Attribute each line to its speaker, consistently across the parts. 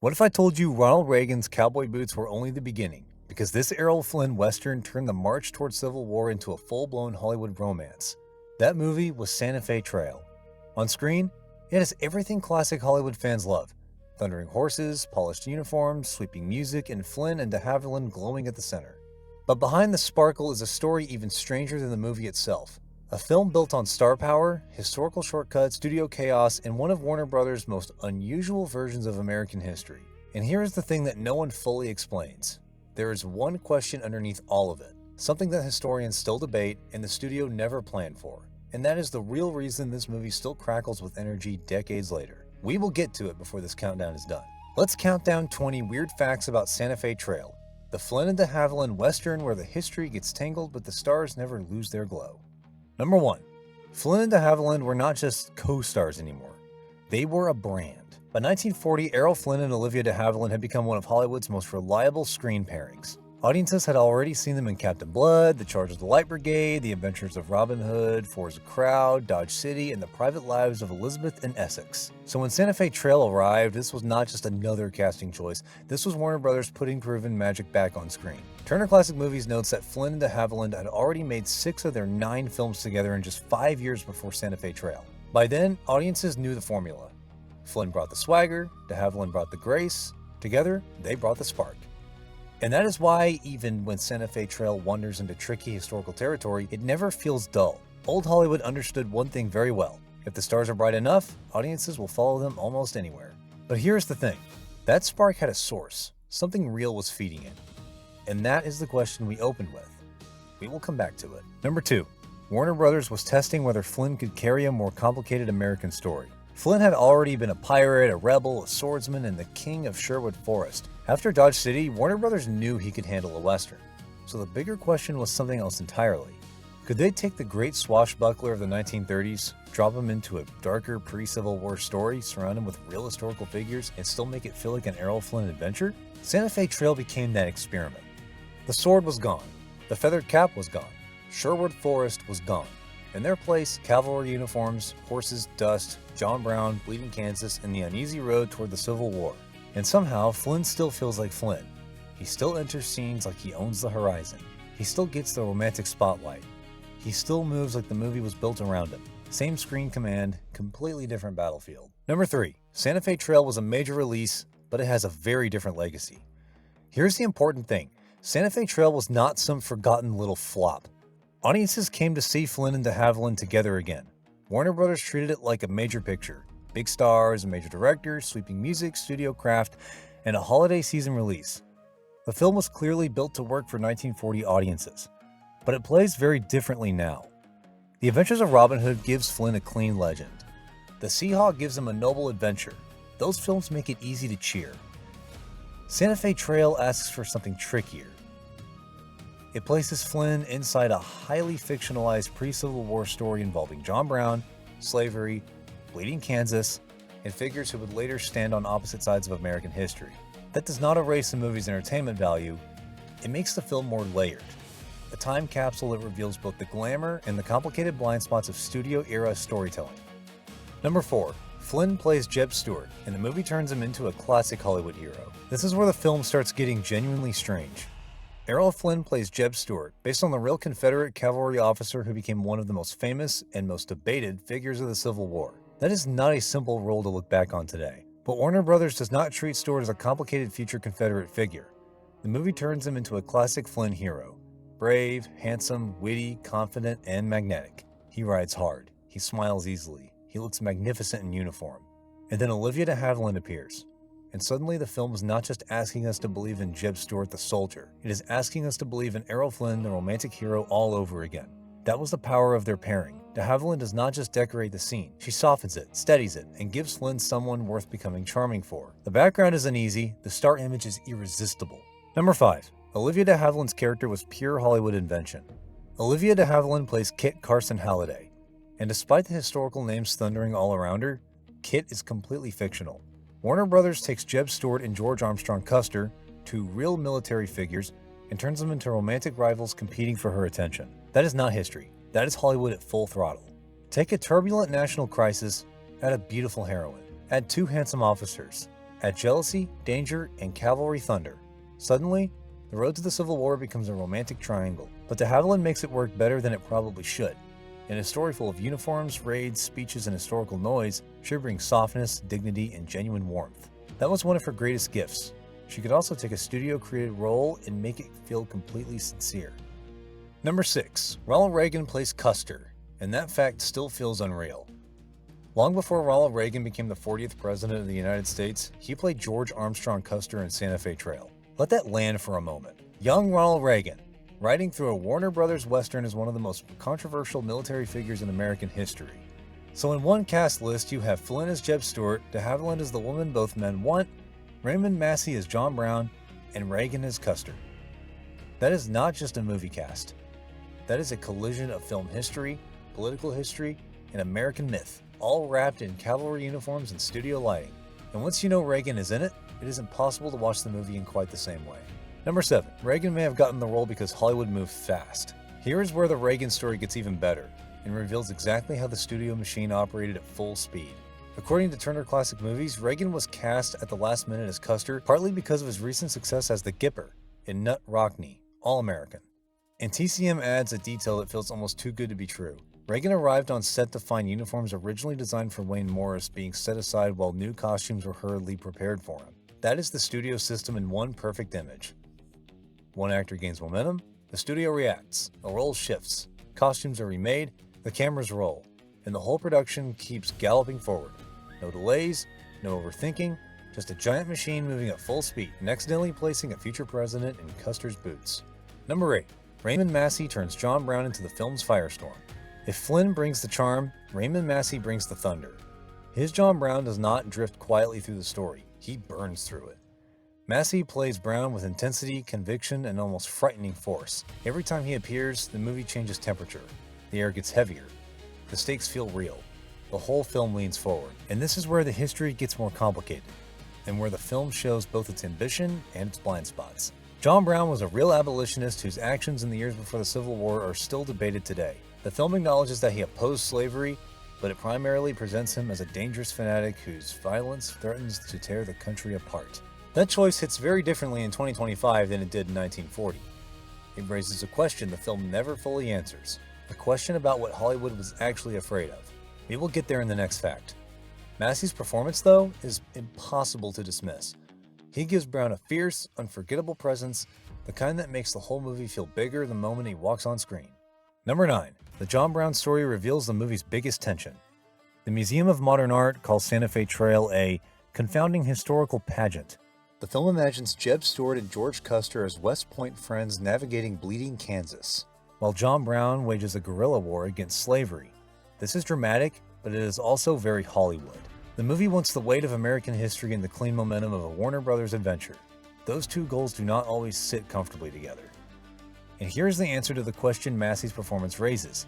Speaker 1: What if I told you Ronald Reagan's cowboy boots were only the beginning? Because this Errol Flynn Western turned the march towards Civil War into a full-blown Hollywood romance. That movie was Santa Fe Trail. On screen, it has everything classic Hollywood fans love. Thundering horses, polished uniforms, sweeping music, and Flynn and de Havilland glowing at the center. But behind the sparkle is a story even stranger than the movie itself. A film built on star power, historical shortcuts, studio chaos, and one of Warner Brothers' most unusual versions of American history. And here is the thing that no one fully explains. There is one question underneath all of it, something that historians still debate and the studio never planned for. And that is the real reason this movie still crackles with energy decades later. We will get to it before this countdown is done. Let's count down 20 weird facts about Santa Fe Trail, the Flynn and de Havilland Western where the history gets tangled but the stars never lose their glow. Number 1. Flynn and de Havilland were not just co-stars anymore. They were a brand. By 1940, Errol Flynn and Olivia de Havilland had become one of Hollywood's most reliable screen pairings. Audiences had already seen them in Captain Blood, The Charge of the Light Brigade, The Adventures of Robin Hood, For's a Crowd, Dodge City, and The Private Lives of Elizabeth and Essex. So when Santa Fe Trail arrived, this was not just another casting choice, this was Warner Brothers putting proven magic back on screen. Turner Classic Movies notes that Flynn and de Havilland had already made 6 of their 9 films together in just 5 years before Santa Fe Trail. By then, audiences knew the formula. Flynn brought the swagger, de Havilland brought the grace, together they brought the spark. And that is why, even when Santa Fe Trail wanders into tricky historical territory, it never feels dull. Old Hollywood understood one thing very well. If the stars are bright enough, audiences will follow them almost anywhere. But here's the thing. That spark had a source. Something real was feeding it. And that is the question we opened with. We will come back to it. Number 2. Warner Brothers was testing whether Flynn could carry a more complicated American story. Flynn had already been a pirate, a rebel, a swordsman, and the king of Sherwood Forest. After Dodge City, Warner Brothers knew he could handle a Western. So the bigger question was something else entirely. Could they take the great swashbuckler of the 1930s, drop him into a darker pre-Civil War story, surround him with real historical figures, and still make it feel like an Errol Flynn adventure? Santa Fe Trail became that experiment. The sword was gone. The feathered cap was gone. Sherwood Forest was gone. In their place, cavalry uniforms, horses, dust, John Brown, bleeding Kansas, and the uneasy road toward the Civil War. And somehow, Flynn still feels like Flynn. He still enters scenes like he owns the horizon. He still gets the romantic spotlight. He still moves like the movie was built around him. Same screen command, completely different battlefield. Number 3. Santa Fe Trail was a major release, but it has a very different legacy. Here's the important thing. Santa Fe Trail was not some forgotten little flop. Audiences came to see Flynn and de Havilland together again. Warner Brothers treated it like a major picture. Big stars, a major director, sweeping music, studio craft, and a holiday season release. The film was clearly built to work for 1940 audiences, but it plays very differently now. The Adventures of Robin Hood gives Flynn a clean legend. The Seahawk gives him a noble adventure. Those films make it easy to cheer. Santa Fe Trail asks for something trickier. It places Flynn inside a highly fictionalized pre-Civil War story involving John Brown, slavery, bleeding Kansas, and figures who would later stand on opposite sides of American history. That does not erase the movie's entertainment value, it makes the film more layered. A time capsule that reveals both the glamour and the complicated blind spots of studio-era storytelling. Number 4. Flynn plays Jeb Stuart, and the movie turns him into a classic Hollywood hero. This is where the film starts getting genuinely strange. Errol Flynn plays Jeb Stuart, based on the real Confederate cavalry officer who became one of the most famous and most debated figures of the Civil War. That is not a simple role to look back on today. But Warner Brothers does not treat Stuart as a complicated future Confederate figure. The movie turns him into a classic Flynn hero. Brave, handsome, witty, confident, and magnetic. He rides hard. He smiles easily. He looks magnificent in uniform. And then Olivia de Havilland appears. And suddenly the film is not just asking us to believe in Jeb Stuart the soldier, it is asking us to believe in Errol Flynn the romantic hero all over again. That was the power of their pairing. De Havilland does not just decorate the scene, she softens it, steadies it, and gives Flynn someone worth becoming charming for. The background is uneasy, the star image is irresistible. Number 5. Olivia de Havilland's character was pure Hollywood invention. Olivia de Havilland plays Kit Carson Halliday, and despite the historical names thundering all around her, Kit is completely fictional. Warner Brothers takes Jeb Stuart and George Armstrong Custer, 2 real military figures, and turns them into romantic rivals competing for her attention. That is not history. That is Hollywood at full throttle. Take a turbulent national crisis, add a beautiful heroine, add 2 handsome officers, Add jealousy, danger, and cavalry thunder. Suddenly, the road to the Civil War becomes a romantic triangle, but de Havilland makes it work better than it probably should. In a story full of uniforms, raids, speeches, and historical noise, she brings softness, dignity, and genuine warmth. That was one of her greatest gifts. She could also take a studio-created role and make it feel completely sincere. Number 6. Ronald Reagan plays Custer, and that fact still feels unreal. Long before Ronald Reagan became the 40th President of the United States, he played George Armstrong Custer in Santa Fe Trail. Let that land for a moment. Young Ronald Reagan, riding through a Warner Brothers Western, is one of the most controversial military figures in American history. So in one cast list, you have Flynn as Jeb Stuart, de Havilland as the woman both men want, Raymond Massey as John Brown, and Reagan as Custer. That is not just a movie cast. That is a collision of film history, political history, and American myth, all wrapped in cavalry uniforms and studio lighting. And once you know Reagan is in it, it is impossible to watch the movie in quite the same way. Number 7. Reagan may have gotten the role because Hollywood moved fast. Here is where the Reagan story gets even better and reveals exactly how the studio machine operated at full speed. According to Turner Classic Movies, Reagan was cast at the last minute as Custer, partly because of his recent success as the Gipper in Nut Rockne, All-American. And TCM adds a detail that feels almost too good to be true. Reagan arrived on set to find uniforms originally designed for Wayne Morris being set aside while new costumes were hurriedly prepared for him. That is the studio system in one perfect image. One actor gains momentum, the studio reacts, a role shifts, costumes are remade, the cameras roll, and the whole production keeps galloping forward. No delays, no overthinking, just a giant machine moving at full speed and accidentally placing a future president in Custer's boots. Number 8. Raymond Massey turns John Brown into the film's firestorm. If Flynn brings the charm, Raymond Massey brings the thunder. His John Brown does not drift quietly through the story, he burns through it. Massey plays Brown with intensity, conviction, and almost frightening force. Every time he appears, the movie changes temperature. The air gets heavier. The stakes feel real. The whole film leans forward. And this is where the history gets more complicated, and where the film shows both its ambition and its blind spots. John Brown was a real abolitionist whose actions in the years before the Civil War are still debated today. The film acknowledges that he opposed slavery, but it primarily presents him as a dangerous fanatic whose violence threatens to tear the country apart. That choice hits very differently in 2025 than it did in 1940. It raises a question the film never fully answers, a question about what Hollywood was actually afraid of. We will get there in the next fact. Massey's performance, though, is impossible to dismiss. He gives Brown a fierce, unforgettable presence, the kind that makes the whole movie feel bigger the moment he walks on screen. Number 9. The John Brown story reveals the movie's biggest tension. The Museum of Modern Art calls Santa Fe Trail a confounding historical pageant. The film imagines Jeb Stuart and George Custer as West Point friends navigating bleeding Kansas, while John Brown wages a guerrilla war against slavery. This is dramatic, but it is also very Hollywood. The movie wants the weight of American history and the clean momentum of a Warner Brothers adventure. Those two goals do not always sit comfortably together. And here's the answer to the question Massey's performance raises.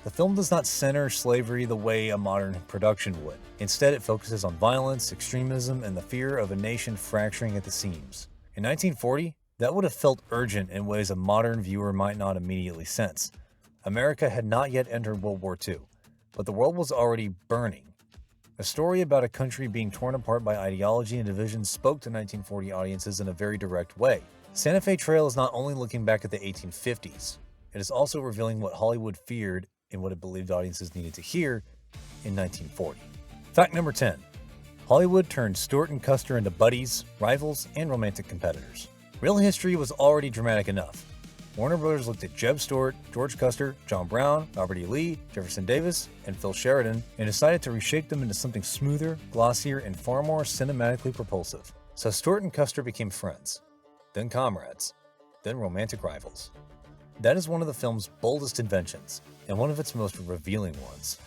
Speaker 1: The film does not center slavery the way a modern production would. Instead, it focuses on violence, extremism, and the fear of a nation fracturing at the seams. In 1940, that would have felt urgent in ways a modern viewer might not immediately sense. America had not yet entered World War II, but the world was already burning. A story about a country being torn apart by ideology and division spoke to 1940 audiences in a very direct way. Santa Fe Trail is not only looking back at the 1850s, it is also revealing what Hollywood feared and what it believed audiences needed to hear in 1940. Fact number 10. Hollywood turned Stuart and Custer into buddies, rivals, and romantic competitors. Real history was already dramatic enough. Warner Brothers looked at Jeb Stuart, George Custer, John Brown, Robert E. Lee, Jefferson Davis, and Phil Sheridan, and decided to reshape them into something smoother, glossier, and far more cinematically propulsive. So Stuart and Custer became friends, then comrades, then romantic rivals. That is one of the film's boldest inventions, and one of its most revealing ones.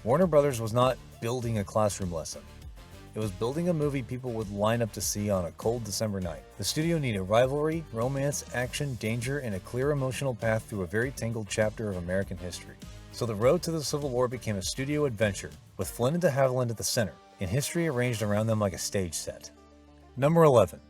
Speaker 1: Warner Brothers was not building a classroom lesson. It was building a movie people would line up to see on a cold December night. The studio needed rivalry, romance, action, danger, and a clear emotional path through a very tangled chapter of American history. So the road to the Civil War became a studio adventure, with Flynn and de Havilland at the center, and history arranged around them like a stage set. Number 11.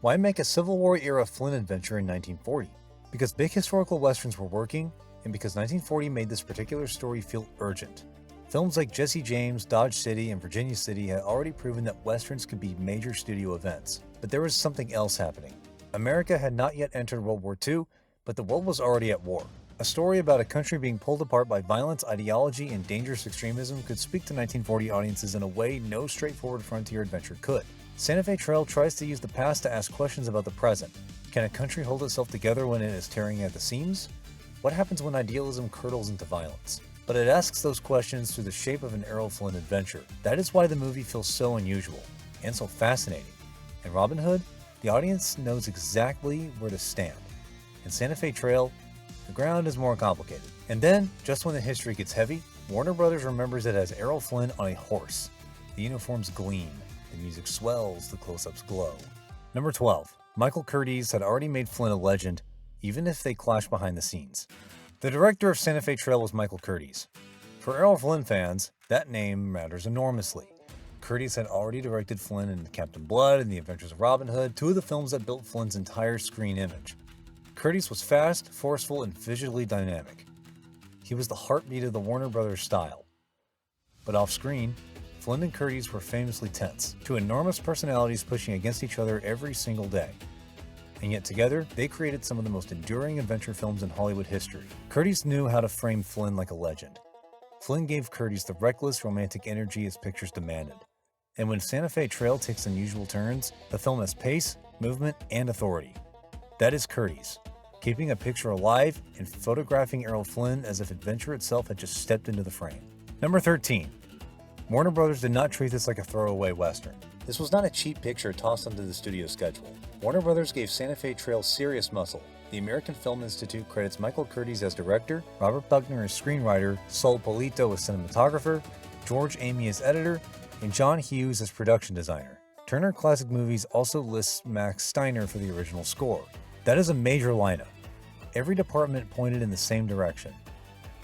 Speaker 1: Why make a Civil War-era Flynn adventure in 1940? Because big historical westerns were working, and because 1940 made this particular story feel urgent. Films like Jesse James, Dodge City, and Virginia City had already proven that Westerns could be major studio events. But there was something else happening. America had not yet entered World War II, but the world was already at war. A story about a country being pulled apart by violence, ideology, and dangerous extremism could speak to 1940 audiences in a way no straightforward frontier adventure could. Santa Fe Trail tries to use the past to ask questions about the present. Can a country hold itself together when it is tearing at the seams? What happens when idealism curdles into violence? But it asks those questions through the shape of an Errol Flynn adventure. That is why the movie feels so unusual and so fascinating. In Robin Hood, the audience knows exactly where to stand. In Santa Fe Trail, the ground is more complicated. And then, just when the history gets heavy, Warner Brothers remembers it as Errol Flynn on a horse. The uniforms gleam, the music swells, the close-ups glow. Number 12. Michael Curtiz had already made Flynn a legend, even if they clashed behind the scenes. The director of Santa Fe Trail was Michael Curtiz. For Errol Flynn fans, that name matters enormously. Curtiz had already directed Flynn in Captain Blood and The Adventures of Robin Hood, two of the films that built Flynn's entire screen image. Curtiz was fast, forceful, and visually dynamic. He was the heartbeat of the Warner Brothers style. But off-screen, Flynn and Curtiz were famously tense, two enormous personalities pushing against each other every single day. And yet together, they created some of the most enduring adventure films in Hollywood history. Curtiz knew how to frame Flynn like a legend. Flynn gave Curtiz the reckless, romantic energy his pictures demanded. And when Santa Fe Trail takes unusual turns, the film has pace, movement, and authority. That is Curtiz, keeping a picture alive and photographing Errol Flynn as if adventure itself had just stepped into the frame. Number 13. Warner Brothers did not treat this like a throwaway Western. This was not a cheap picture tossed onto the studio schedule. Warner Brothers gave Santa Fe Trail serious muscle. The American Film Institute credits Michael Curtiz as director, Robert Buckner as screenwriter, Sol Polito as cinematographer, George Amy as editor, and John Hughes as production designer. Turner Classic Movies also lists Max Steiner for the original score. That is a major lineup. Every department pointed in the same direction.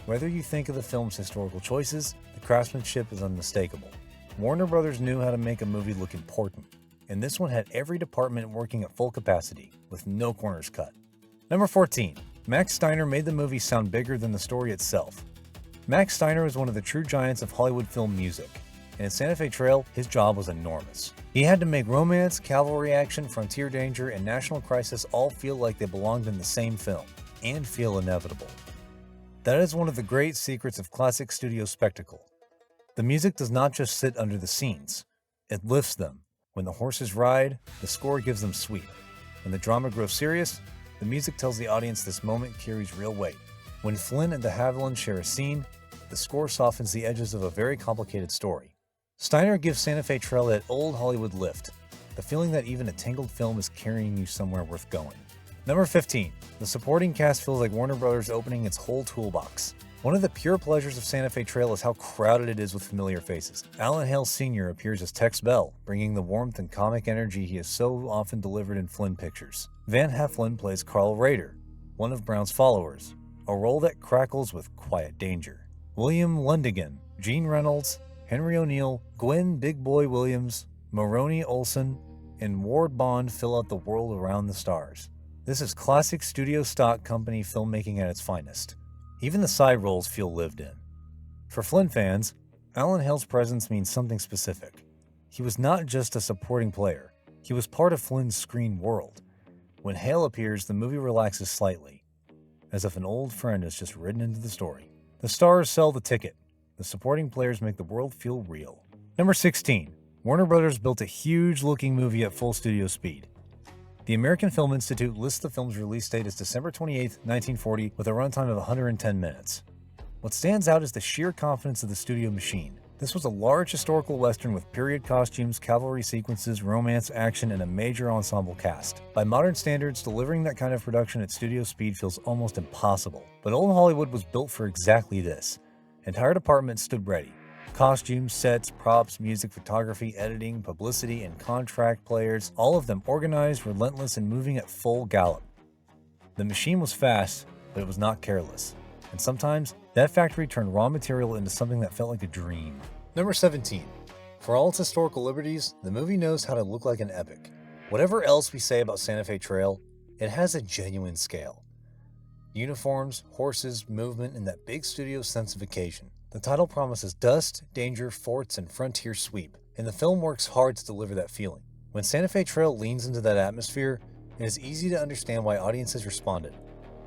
Speaker 1: Whether you think of the film's historical choices, the craftsmanship is unmistakable. Warner Brothers knew how to make a movie look important, and this one had every department working at full capacity, with no corners cut. Number 14. Max Steiner made the movie sound bigger than the story itself. Max Steiner was one of the true giants of Hollywood film music, and in Santa Fe Trail, his job was enormous. He had to make romance, cavalry action, frontier danger, and national crisis all feel like they belonged in the same film, and feel inevitable. That is one of the great secrets of classic studio spectacle. The music does not just sit under the scenes, it lifts them. When the horses ride, the score gives them sweep. When the drama grows serious, the music tells the audience this moment carries real weight. When Flynn and de Havilland share a scene, the score softens the edges of a very complicated story. Steiner gives Santa Fe Trail that old Hollywood lift, the feeling that even a tangled film is carrying you somewhere worth going. Number 15. The supporting cast feels like Warner Brothers opening its whole toolbox. One of the pure pleasures of Santa Fe Trail is how crowded it is with familiar faces. Alan Hale Sr. appears as Tex Bell, bringing the warmth and comic energy he has so often delivered in Flynn pictures. Van Heflin plays Carl Rader, one of Brown's followers, a role that crackles with quiet danger. William Lundigan, Gene Reynolds, Henry O'Neill, Gwen Big Boy Williams, Maroney Olson, and Ward Bond fill out the world around the stars. This is classic studio stock company filmmaking at its finest. Even the side roles feel lived in. For Flynn fans, Alan Hale's presence means something specific. He was not just a supporting player, he was part of Flynn's screen world. When Hale appears, the movie relaxes slightly, as if an old friend has just ridden into the story. The stars sell the ticket. The supporting players make the world feel real. Number 16. Warner Brothers built a huge-looking movie at full studio speed. The American Film Institute lists the film's release date as December 28, 1940, with a runtime of 110 minutes. What stands out is the sheer confidence of the studio machine. This was a large historical western with period costumes, cavalry sequences, romance, action, and a major ensemble cast. By modern standards, delivering that kind of production at studio speed feels almost impossible. But old Hollywood was built for exactly this. Entire departments stood ready. Costumes, sets, props, music, photography, editing, publicity, and contract players, all of them organized, relentless, and moving at full gallop. The machine was fast, but it was not careless. And sometimes, that factory turned raw material into something that felt like a dream. Number 17. For all its historical liberties, the movie knows how to look like an epic. Whatever else we say about Santa Fe Trail, it has a genuine scale. Uniforms, horses, movement, and that big studio sense of occasion. The title promises dust, danger, forts, and frontier sweep, and the film works hard to deliver that feeling. When Santa Fe Trail leans into that atmosphere, it is easy to understand why audiences responded.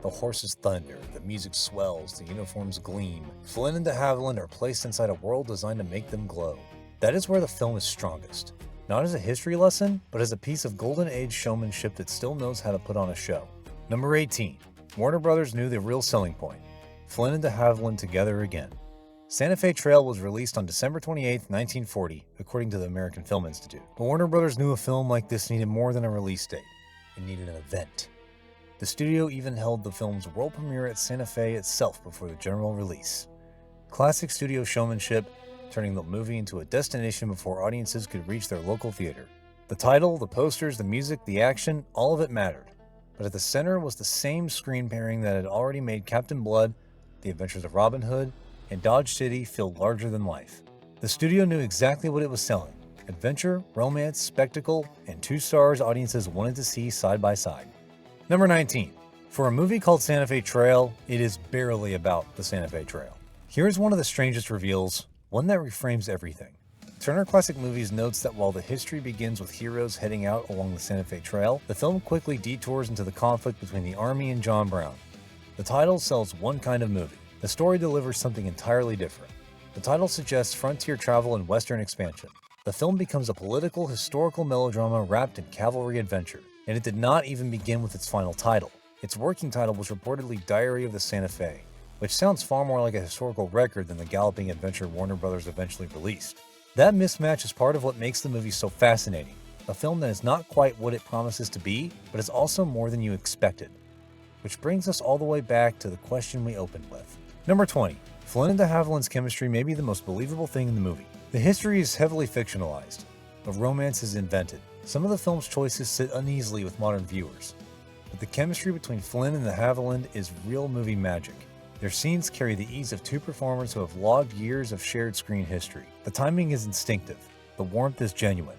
Speaker 1: The horses thunder, the music swells, the uniforms gleam. Flynn and de Havilland are placed inside a world designed to make them glow. That is where the film is strongest. Not as a history lesson, but as a piece of golden age showmanship that still knows how to put on a show. Number 18. Warner Brothers knew the real selling point. Flynn and de Havilland together again. Santa Fe Trail was released on December 28, 1940, according to the American Film Institute. But Warner Brothers knew a film like this needed more than a release date. It needed an event. The studio even held the film's world premiere at Santa Fe itself before the general release. Classic studio showmanship, turning the movie into a destination before audiences could reach their local theater. The title, the posters, the music, the action, all of it mattered. But at the center was the same screen pairing that had already made Captain Blood, The Adventures of Robin Hood, and Dodge City feel larger than life. The studio knew exactly what it was selling: adventure, romance, spectacle, and two stars audiences wanted to see side by side. Number 19. For a movie called Santa Fe Trail, it is barely about the Santa Fe Trail. Here's one of the strangest reveals, one that reframes everything. Turner Classic Movies notes that while the history begins with heroes heading out along the Santa Fe Trail, the film quickly detours into the conflict between the Army and John Brown. The title sells one kind of movie. The story delivers something entirely different. The title suggests frontier travel and Western expansion. The film becomes a political, historical melodrama wrapped in cavalry adventure, and it did not even begin with its final title. Its working title was reportedly Diary of the Santa Fe, which sounds far more like a historical record than the galloping adventure Warner Brothers eventually released. That mismatch is part of what makes the movie so fascinating, a film that is not quite what it promises to be, but is also more than you expected. Which brings us all the way back to the question we opened with. Number 20. Flynn and de Havilland's chemistry may be the most believable thing in the movie. The history is heavily fictionalized, but romance is invented. Some of the film's choices sit uneasily with modern viewers, but the chemistry between Flynn and de Havilland is real movie magic. Their scenes carry the ease of two performers who have logged years of shared screen history. The timing is instinctive, the warmth is genuine,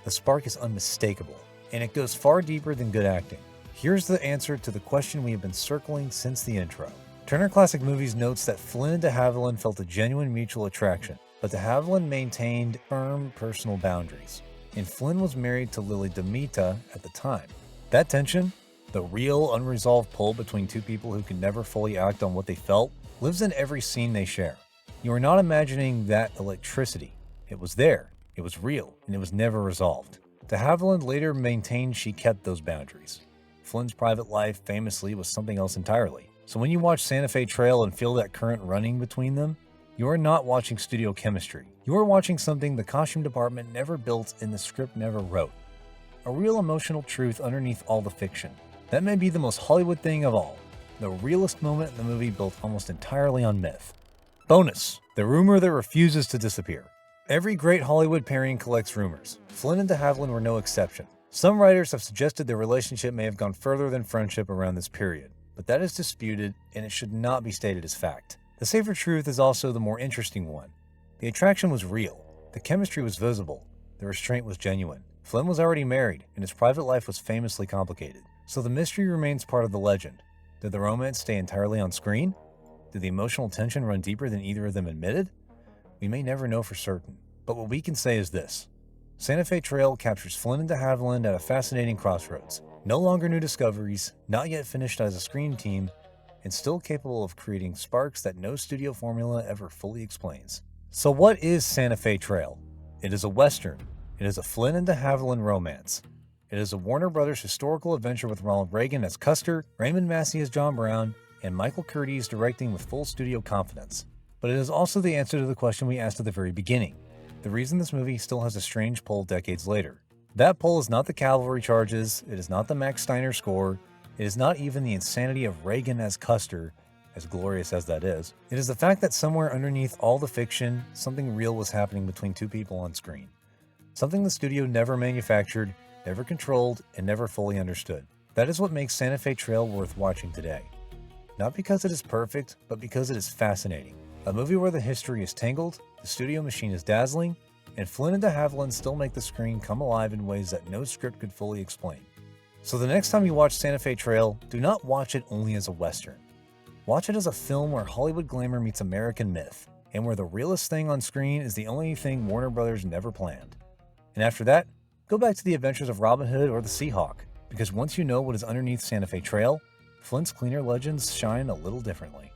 Speaker 1: the spark is unmistakable, and it goes far deeper than good acting. Here's the answer to the question we have been circling since the intro. Turner Classic Movies notes that Flynn and de Havilland felt a genuine mutual attraction, but de Havilland maintained firm personal boundaries, and Flynn was married to Lily Demita at the time. That tension, the real unresolved pull between two people who can never fully act on what they felt, lives in every scene they share. You are not imagining that electricity. It was there, it was real, and it was never resolved. De Havilland later maintained she kept those boundaries. Flynn's private life, famously, was something else entirely. So when you watch Santa Fe Trail and feel that current running between them, you are not watching studio chemistry. You are watching something the costume department never built and the script never wrote. A real emotional truth underneath all the fiction. That may be the most Hollywood thing of all. The realest moment in the movie built almost entirely on myth. Bonus: the rumor that refuses to disappear. Every great Hollywood pairing collects rumors. Flynn and de Havilland were no exception. Some writers have suggested their relationship may have gone further than friendship around this period, but that is disputed and it should not be stated as fact. The safer truth is also the more interesting one. The attraction was real, the chemistry was visible, the restraint was genuine. Flynn was already married, and his private life was famously complicated. So the mystery remains part of the legend. Did the romance stay entirely on screen? Did the emotional tension run deeper than either of them admitted? We may never know for certain, but what we can say is this. Santa Fe Trail captures Flynn and de Havilland at a fascinating crossroads. No longer new discoveries, not yet finished as a screen team, and still capable of creating sparks that no studio formula ever fully explains. So what is Santa Fe Trail? It is a Western. It is a Flynn and de Havilland romance. It is a Warner Brothers historical adventure with Ronald Reagan as Custer, Raymond Massey as John Brown, and Michael Curtiz directing with full studio confidence. But it is also the answer to the question we asked at the very beginning. The reason this movie still has a strange pull decades later. That pull is not the cavalry charges, it is not the Max Steiner score, it is not even the insanity of Reagan as Custer, as glorious as that is. It is the fact that somewhere underneath all the fiction, something real was happening between two people on screen. Something the studio never manufactured, never controlled, and never fully understood. That is what makes Santa Fe Trail worth watching today. Not because it is perfect, but because it is fascinating. A movie where the history is tangled, the studio machine is dazzling, and Flynn and de Havilland still make the screen come alive in ways that no script could fully explain. So the next time you watch Santa Fe Trail, do not watch it only as a Western. Watch it as a film where Hollywood glamour meets American myth. and where the realest thing on screen is the only thing Warner Brothers never planned. And after that, go back to the adventures of Robin Hood or the Seahawk, because once you know what is underneath Santa Fe Trail, Flint's cleaner legends shine a little differently.